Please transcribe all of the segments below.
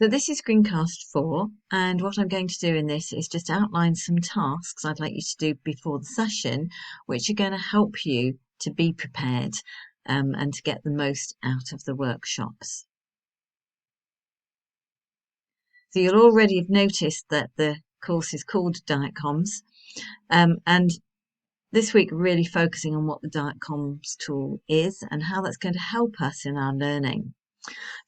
So this is Screencast 4, and what I'm going to do in this is just outline some tasks I'd like you to do before the session, which are going to help you to be prepared and to get the most out of the workshops. So you'll already have noticed that the course is called Diet Comms, and this week really focusing on what the Diet Comms tool is and how that's going to help us in our learning.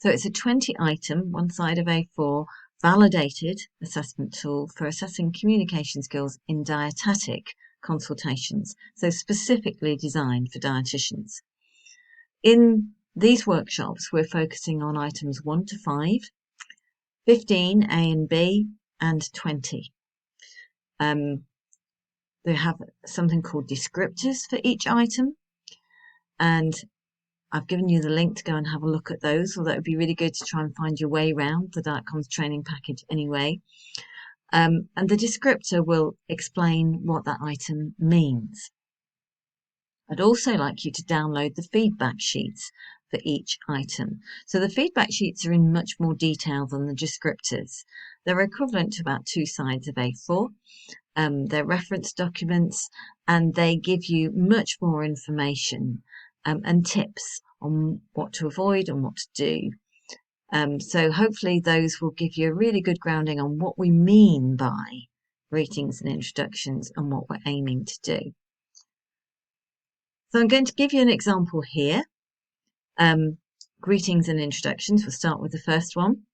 So it's a 20 item, one side of A4, validated assessment tool for assessing communication skills in dietetic consultations, so specifically designed for dietitians. In these workshops, we're focusing on items 1 to 5, 15, A and B, and 20. They have something called descriptors for each item, and I've given you the link to go and have a look at those, although it would be really good to try and find your way around the Diet Comms training package anyway. And the descriptor will explain what that item means. I'd also like you to download the feedback sheets for each item. So the feedback sheets are in much more detail than the descriptors. They're equivalent to about 2 sides of A4. They're reference documents, and they give you much more information and tips on what to avoid and what to do. So hopefully those will give you a really good grounding on what we mean by greetings and introductions and what we're aiming to do. So I'm going to give you an example here. Greetings and introductions. We'll start with the first one.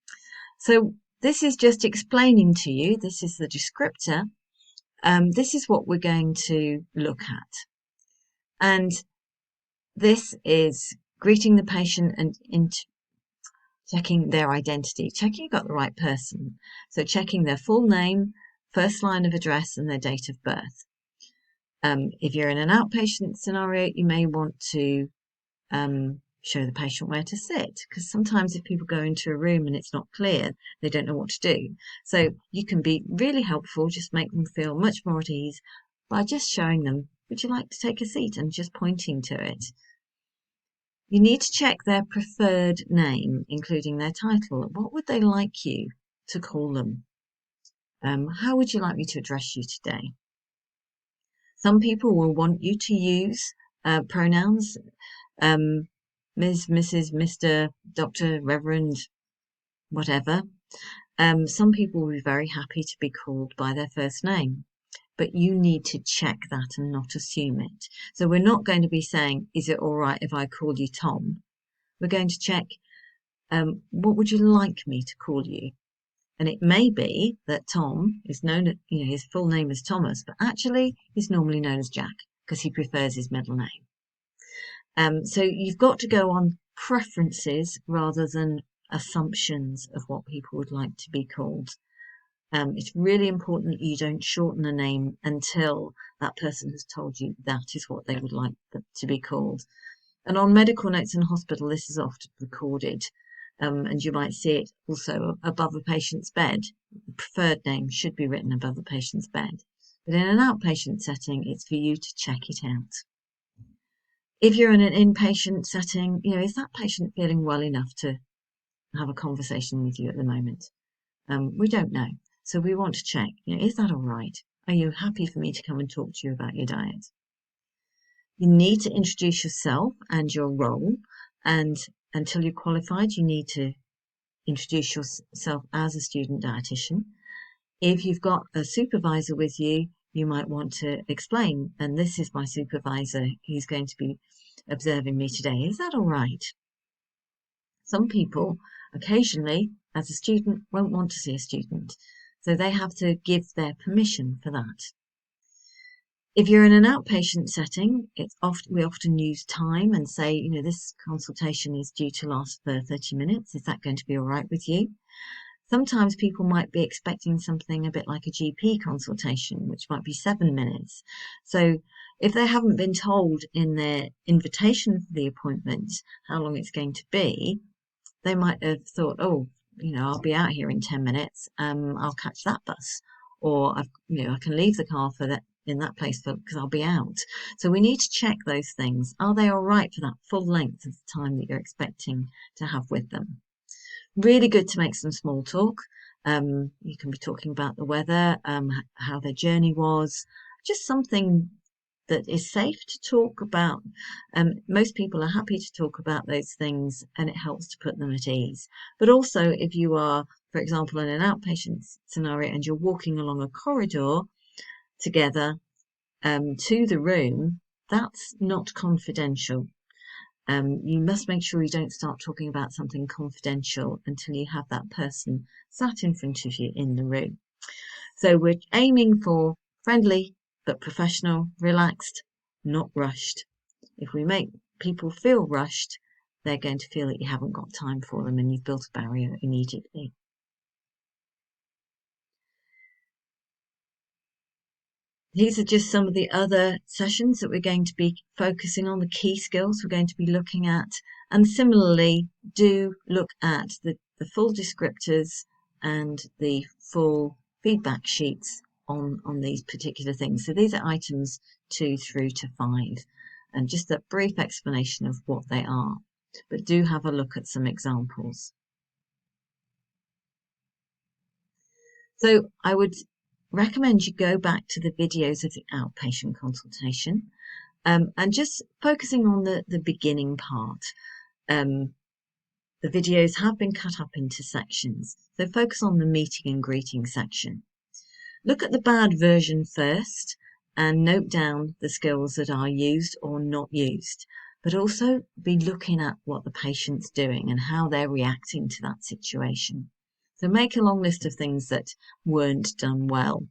So this is just explaining to you, this is the descriptor. This is what we're going to look at. And this is greeting the patient and checking their identity, checking you've got the right person. So checking their full name, first line of address, and their date of birth. If you're in an outpatient scenario, you may want to show the patient where to sit, because sometimes if people go into a room and it's not clear, they don't know what to do. So you can be really helpful, just make them feel much more at ease by just showing them, would you like to take a seat, and just pointing to it. You need to check their preferred name, including their title. What would they like you to call them? How would you like me to address you today? Some people will want you to use pronouns, Ms., Mrs., Mr., Dr., Reverend, whatever. Some people will be very happy to be called by their first name, but you need to check that and not assume it. So we're not going to be saying, is it all right if I call you Tom? We're going to check, what would you like me to call you? And it may be that Tom is known, his full name is Thomas, but actually he's normally known as Jack because he prefers his middle name. So you've got to go on preferences rather than assumptions of what people would like to be called. It's really important that you don't shorten a name until that person has told you that is what they would like to be called. And on medical notes in hospital, this is often recorded, and you might see it also above a patient's bed. The preferred name should be written above the patient's bed. But in an outpatient setting, it's for you to check it out. If you're in an inpatient setting, is that patient feeling well enough to have a conversation with you at the moment? We don't know. So we want to check, is that all right? Are you happy for me to come and talk to you about your diet? You need to introduce yourself and your role, and until you're qualified, you need to introduce yourself as a student dietitian. If you've got a supervisor with you, you might want to explain, and this is my supervisor, he's going to be observing me today. Is that all right? Some people, occasionally, as a student, won't want to see a student, so they have to give their permission for that. If you're in an outpatient setting, we often use time and say, this consultation is due to last for 30 minutes. Is that going to be all right with you? Sometimes people might be expecting something a bit like a GP consultation, which might be 7 minutes. So if they haven't been told in their invitation for the appointment how long it's going to be, they might have thought, I'll be out here in 10 minutes. I'll catch that bus, or I can leave the car in that place because I'll be out. So we need to check those things. Are they all right for that full length of the time that you're expecting to have with them? Really good to make some small talk. You can be talking about the weather, how their journey was, just something that is safe to talk about. Most people are happy to talk about those things, and it helps to put them at ease. But also, if you are, for example, in an outpatient scenario and you're walking along a corridor together to the room, that's not confidential. You must make sure you don't start talking about something confidential until you have that person sat in front of you in the room. So we're aiming for friendly but professional, relaxed, not rushed. If we make people feel rushed, they're going to feel that you haven't got time for them and you've built a barrier immediately. These are just some of the other sessions that we're going to be focusing on, the key skills we're going to be looking at. And similarly, do look at the full descriptors and the full feedback sheets on these particular things. So these are items 2 through to 5, and just a brief explanation of what they are. But do have a look at some examples. So I would recommend you go back to the videos of the outpatient consultation, and just focusing on the beginning part. The videos have been cut up into sections, so focus on the meeting and greeting section. Look at the bad version first and note down the skills that are used or not used, but also be looking at what the patient's doing and how they're reacting to that situation. So make a long list of things that weren't done well.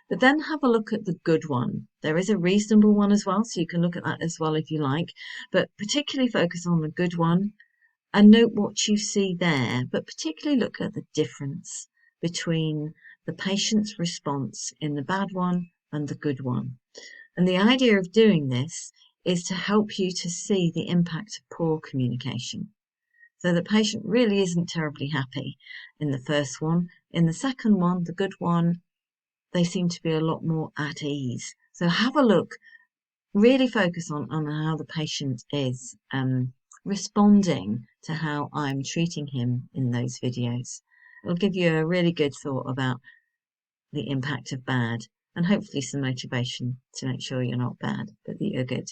But then have a look at the good one. There is a reasonable one as well, so you can look at that as well if you like, but particularly focus on the good one and note what you see there, but particularly look at the difference between the patient's response in the bad one and the good one. And the idea of doing this is to help you to see the impact of poor communication. So the patient really isn't terribly happy in the first one. In the second one, the good one, they seem to be a lot more at ease. So have a look, really focus on how the patient is responding to how I'm treating him in those videos. It'll give you a really good thought about the impact of bad, and hopefully some motivation to make sure you're not bad, but that you're good.